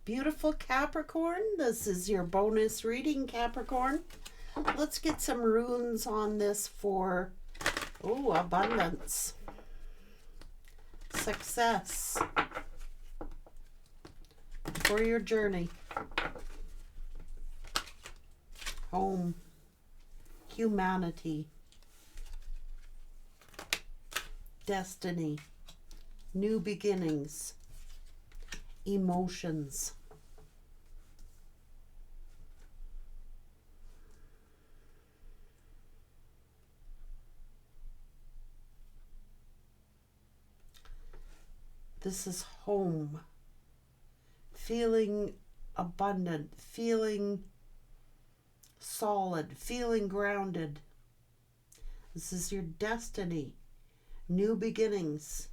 Beautiful Capricorn, this is your bonus reading, Capricorn. Let's get some runes on this for, abundance, success, for your journey, home, humanity, destiny, new beginnings, emotions. This is home, feeling abundant, feeling solid, feeling grounded. This is your destiny, new beginnings.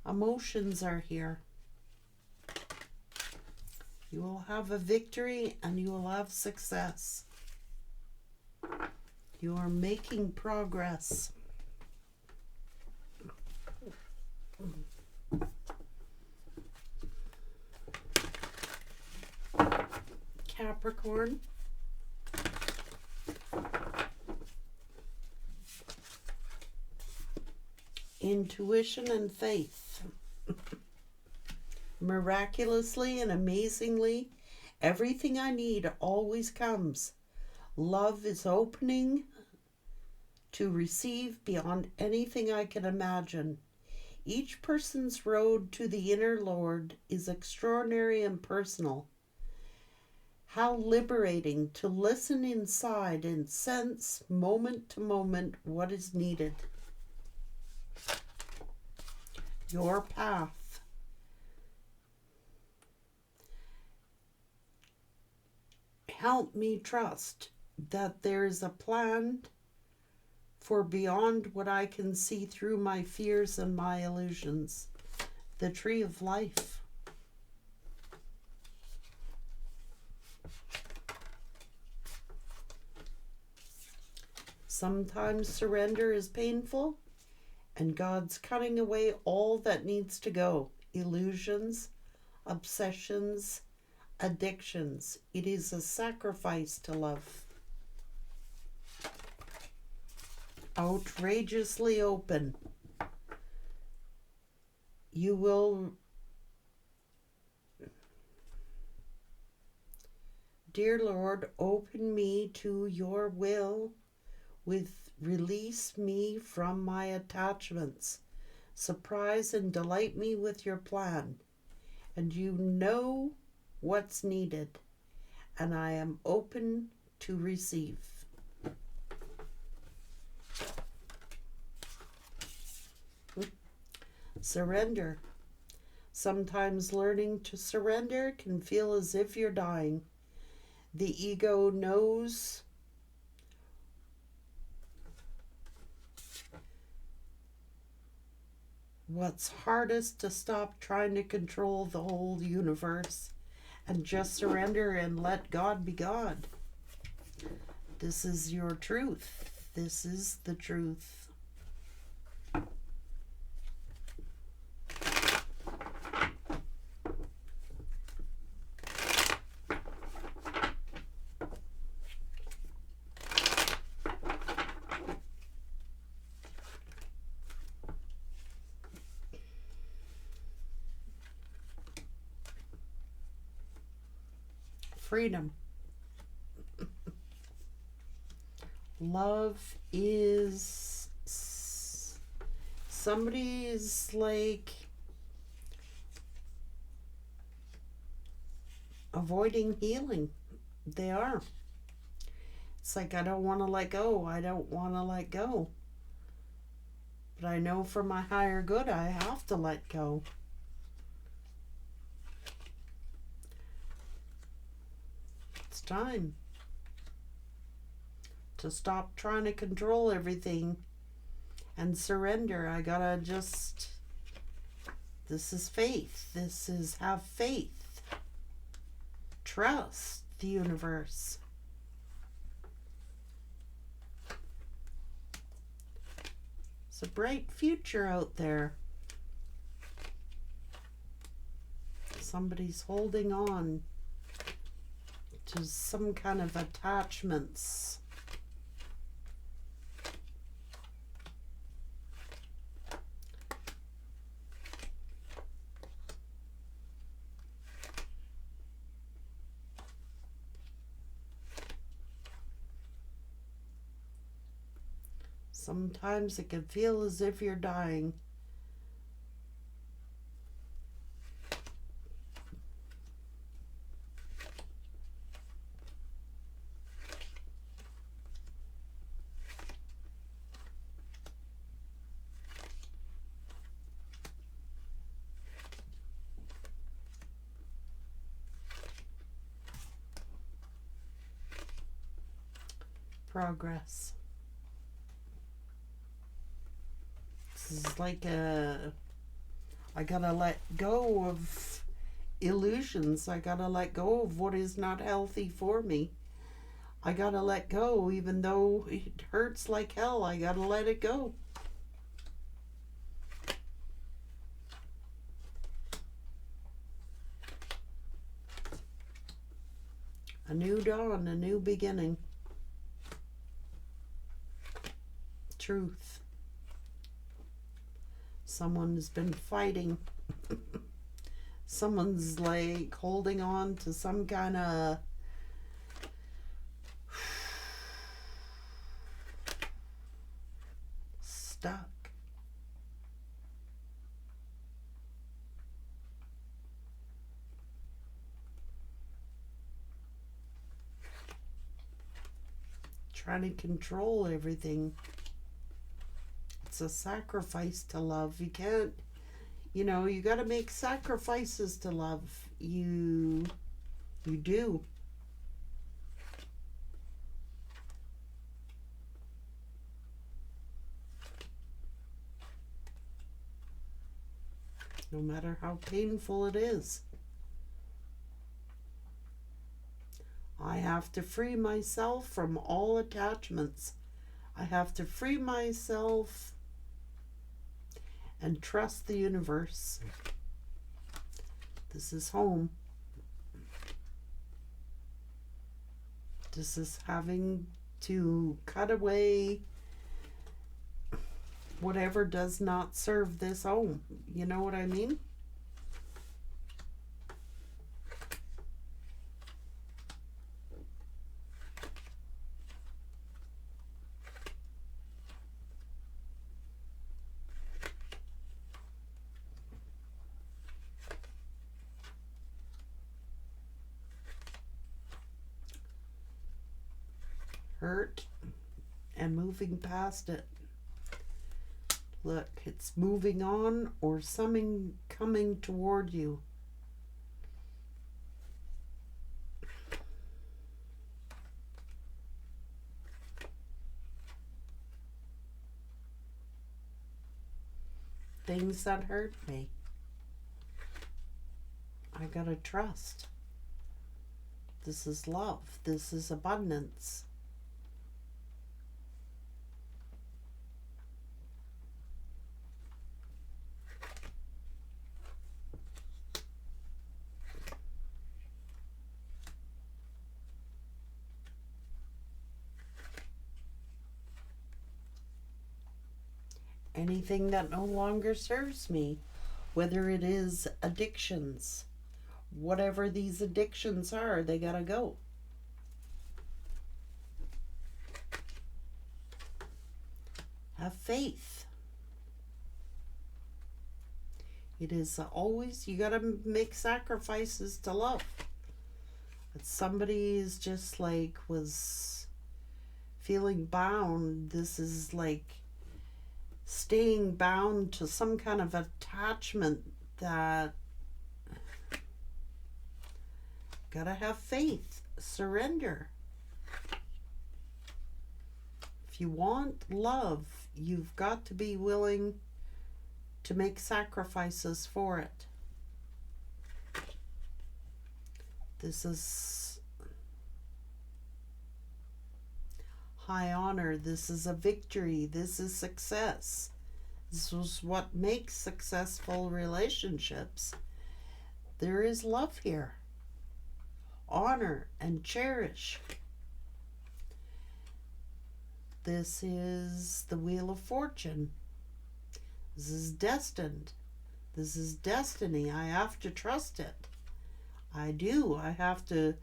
Emotions are here. You will have a victory and you will have success. You are making progress. Capricorn. Intuition and faith. Miraculously and amazingly, everything I need always comes. Love is opening to receive beyond anything I can imagine. Each person's road to the inner Lord is extraordinary and personal. How liberating to listen inside and sense moment to moment what is needed. Your path. Help me trust that there is a plan for beyond what I can see through my fears and my illusions. The tree of life. Sometimes surrender is painful, and God's cutting away all that needs to go. Illusions, obsessions, addictions. It is a sacrifice to love. Outrageously open. You will, dear Lord, open me to your will release me from my attachments. Surprise and delight me with your plan. And you know what's needed, and I am open to receive. Surrender. Sometimes learning to surrender can feel as if you're dying. The ego knows what's hardest to stop trying to control the whole universe and just surrender and let God be God. This is your truth. This is the truth. Freedom. Love is somebody's like avoiding healing. They are. It's like, I don't want to let go. I don't want to let go. But I know for my higher good, I have to let go. It's time to stop trying to control everything and surrender. I gotta just, this is faith. This is have faith. Trust the universe. It's a bright future out there. Somebody's holding on to some kind of attachments. Sometimes it can feel as if you're dying. Progress. This is like I gotta let go of illusions. I gotta let go of what is not healthy for me. I gotta let go, even though it hurts like hell. I gotta let it go. A new dawn, a new beginning. Truth. Someone's been fighting. Someone's like holding on to some kind of stuck. Trying to control everything. It's a sacrifice to love. You can't, you got to make sacrifices to love. You do. No matter how painful it is. I have to free myself from all attachments. I have to free myself and trust the universe. This is home. This is having to cut away whatever does not serve this home. You know what I mean? Hurt and moving past it. Look, it's moving on or something coming toward you. Things that hurt me. I gotta trust. This is love. This is abundance. Anything that no longer serves me, whether it is addictions, whatever these addictions are, they gotta go. Have faith. It is always, you gotta make sacrifices to love. If somebody is just like was feeling bound, this is like staying bound to some kind of attachment that gotta have faith, surrender. If you want love, you've got to be willing to make sacrifices for it. This is high honor. This is a victory. This is success. This is what makes successful relationships. There is love here. Honor and cherish. This is the Wheel of Fortune. This is destined. This is destiny. I have to trust it. I do. I have to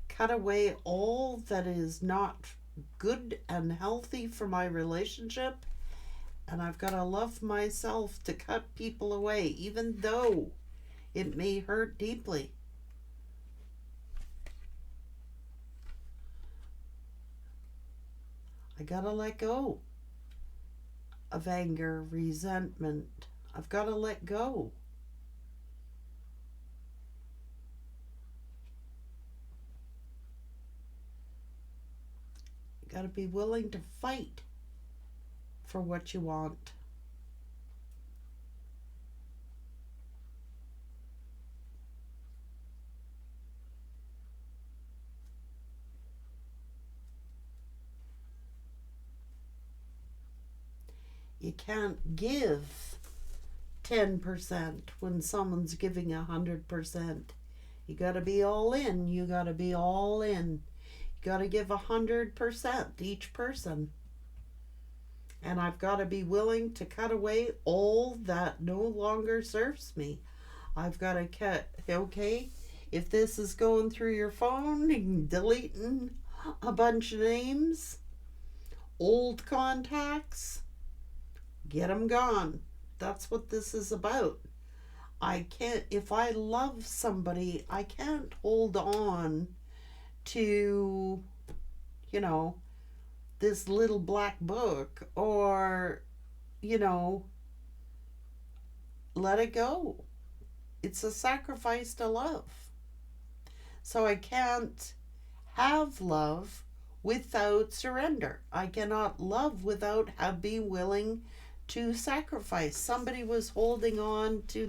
cut away all that is not good and healthy for my relationship. And I've got to love myself to cut people away, even though it may hurt deeply. I got to let go of anger, resentment. I've got to let go. You got to be willing to fight for what you want. You can't give 10% when someone's giving 100%. You got to be all in. You got to be all in. You got to give 100% each person. And I've got to be willing to cut away all that no longer serves me. I've got to cut, okay, if this is going through your phone and deleting a bunch of names, old contacts, get them gone. That's what this is about. I can't, if I love somebody, I can't hold on to, this little black book or, let it go. It's a sacrifice to love. So I can't have love without surrender. I cannot love without being willing to sacrifice. Somebody was holding on to,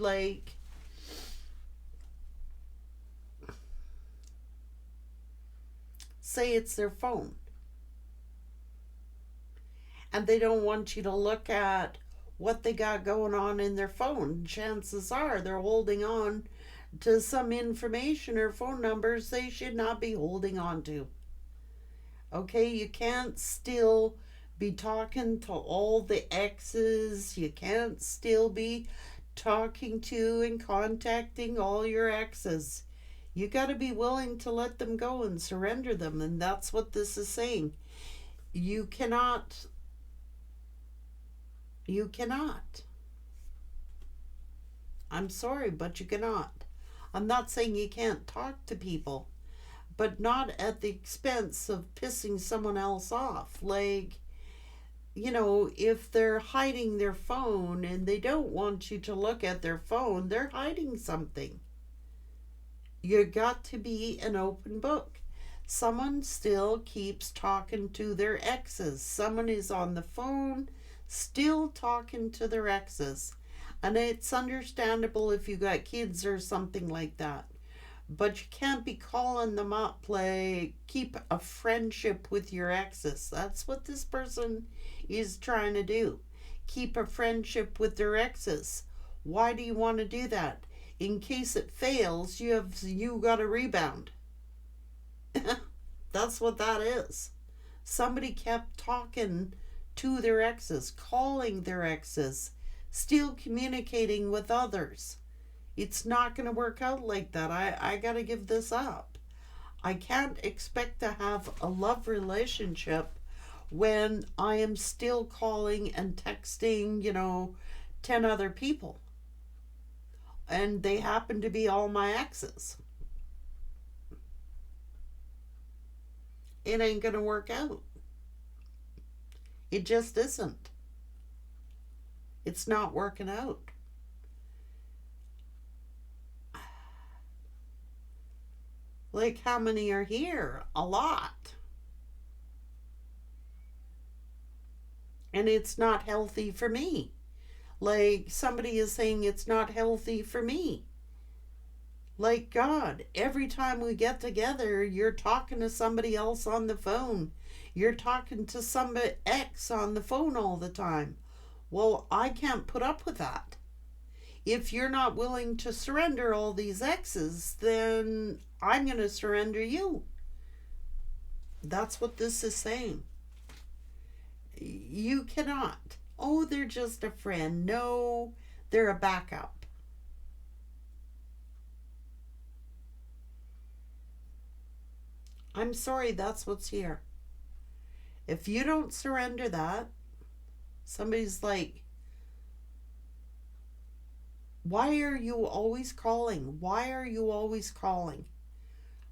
say it's their phone, and they don't want you to look at what they got going on in their phone. Chances are they're holding on to some information or phone numbers they should not be holding on to. Okay, you can't still be talking to all the exes. You can't still be talking to and contacting all your exes. You got to be willing to let them go and surrender them. And that's what this is saying. You cannot. I'm sorry, but you cannot. I'm not saying you can't talk to people, but not at the expense of pissing someone else off. If they're hiding their phone and they don't want you to look at their phone, they're hiding something. You got to be an open book. Someone still keeps talking to their exes. Someone is on the phone still talking to their exes. And it's understandable if you got kids or something like that. But you can't be calling them up, keep a friendship with your exes. That's what this person is trying to do. Keep a friendship with their exes. Why do you want to do that? In case it fails, you got a rebound. That's what that is. Somebody kept talking to their exes, calling their exes, still communicating with others. It's not going to work out like that. I got to give this up. I can't expect to have a love relationship when I am still calling and texting, 10 other people. And they happen to be all my exes. It ain't going to work out. It just isn't. It's not working out. How many are here? A lot. And it's not healthy for me. Somebody is saying it's not healthy for me. God, every time we get together, you're talking to somebody else on the phone. You're talking to somebody ex on the phone all the time. Well, I can't put up with that. if you're not willing to surrender all these exes, then I'm going to surrender you. That's what this is saying. You cannot. Oh, they're just a friend. No, they're a backup. I'm sorry, that's what's here. If you don't surrender that, somebody's like, why are you always calling? Why are you always calling?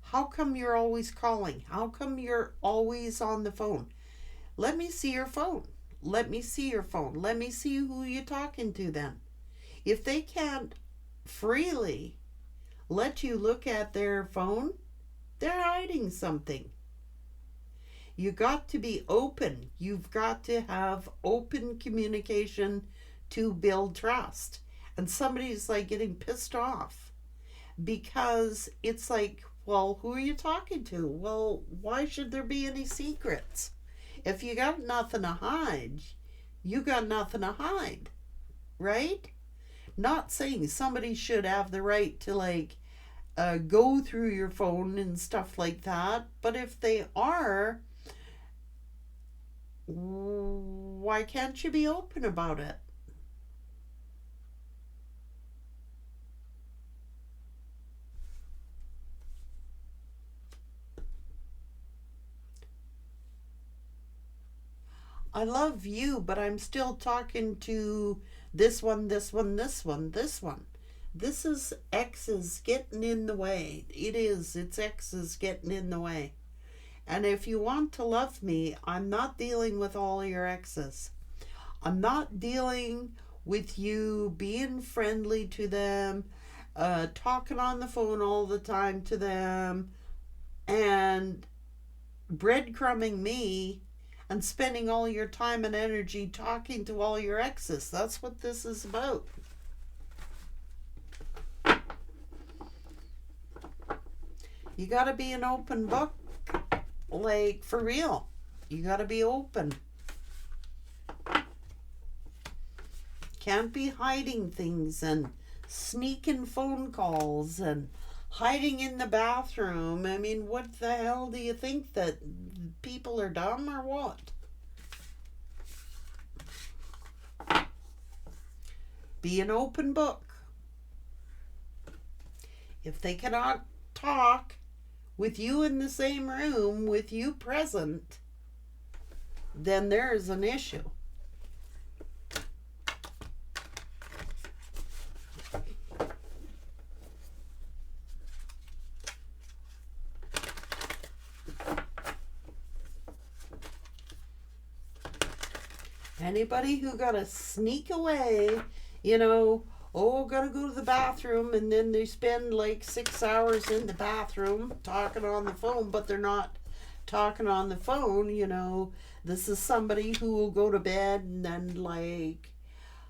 How come you're always calling? How come you're always on the phone? Let me see your phone. Let me see your phone. Let me see who you're talking to then. If they can't freely let you look at their phone, they're hiding something. You got to be open. You've got to have open communication to build trust. And somebody's like getting pissed off because it's like, well, who are you talking to? Well, why should there be any secrets? If you got nothing to hide, you got nothing to hide, right? Not saying somebody should have the right to like go through your phone and stuff like that, but if they are, why can't you be open about it? I love you, but I'm still talking to this one, this one, this one, this one. This is exes getting in the way. It is. It's exes getting in the way. And if you want to love me, I'm not dealing with all your exes. I'm not dealing with you being friendly to them, talking on the phone all the time to them, and breadcrumbing me and spending all your time and energy talking to all your exes. That's what this is about. You got to be an open book, like for real. You got to be open. Can't be hiding things and sneaking phone calls and hiding in the bathroom. I mean, what the hell do you think, that people are dumb or what? Be an open book. If they cannot talk with you in the same room, with you present, then there is an issue. Anybody who gotta sneak away, gotta go to the bathroom, and then they spend like 6 hours in the bathroom talking on the phone, but they're not talking on the phone, This is somebody who will go to bed and then like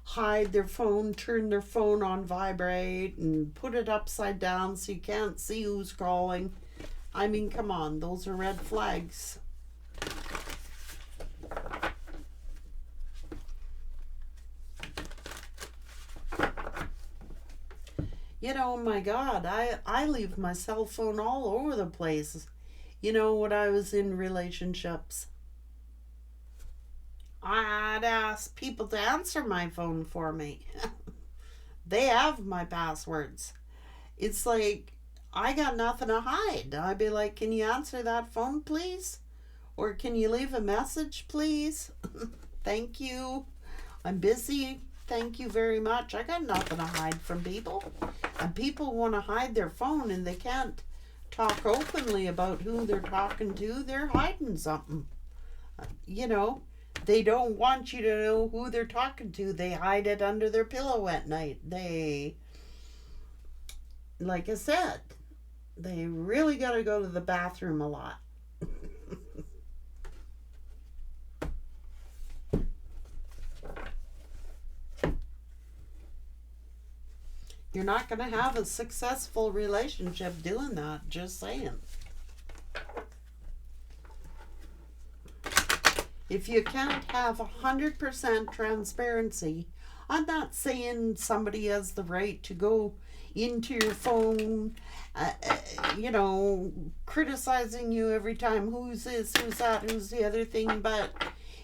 hide their phone, turn their phone on vibrate, and put it upside down so you can't see who's calling. I mean, come on, those are red flags. My God, I leave my cell phone all over the place. When I was in relationships, I'd ask people to answer my phone for me. They have my passwords. It's like, I got nothing to hide. I'd be like, can you answer that phone, please? Or can you leave a message, please? Thank you. I'm busy. Thank you very much. I got nothing to hide from people. And people want to hide their phone and they can't talk openly about who they're talking to. They're hiding something. They don't want you to know who they're talking to. They hide it under their pillow at night. Like I said, they really got to go to the bathroom a lot. You're not going to have a successful relationship doing that, just saying. If you can't have 100% transparency I'm not saying somebody has the right to go into your phone, you know, criticizing you every time. Who's this? Who's that? Who's the other thing? But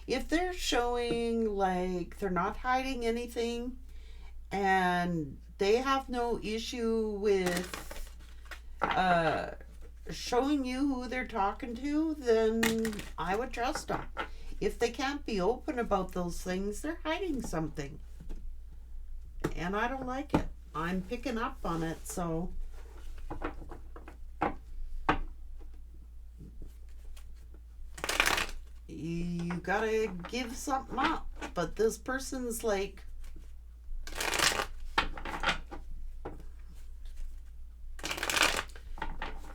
if they're showing like they're not hiding anything and they have no issue with uh, showing you who they're talking to, then I would trust them. If they can't be open about those things, they're hiding something. And I don't like it. I'm picking up on it, so you gotta give something up. But this person's like,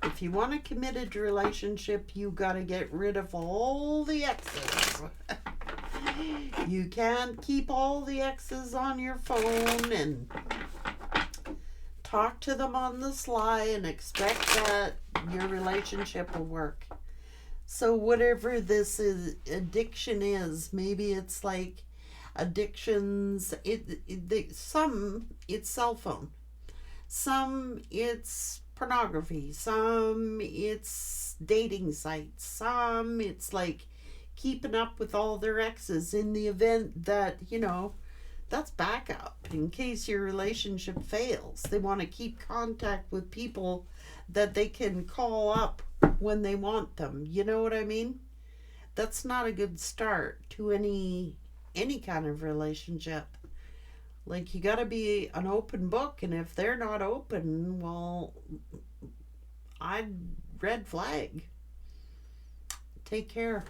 if you want a committed relationship, you gotta get rid of all the exes. You can't keep all the exes on your phone and talk to them on the sly and expect that your relationship will work. So whatever this is, addiction is, maybe it's like addictions. Some it's cell phone, some it's pornography, some it's dating sites, some it's like keeping up with all their exes in the event that, you know, that's backup in case your relationship fails. They want to keep contact with people that they can call up when they want them. You know what I mean? That's not a good start to any kind of relationship. Like, you got to be an open book, and if they're not open, well, I'd red flag. Take care.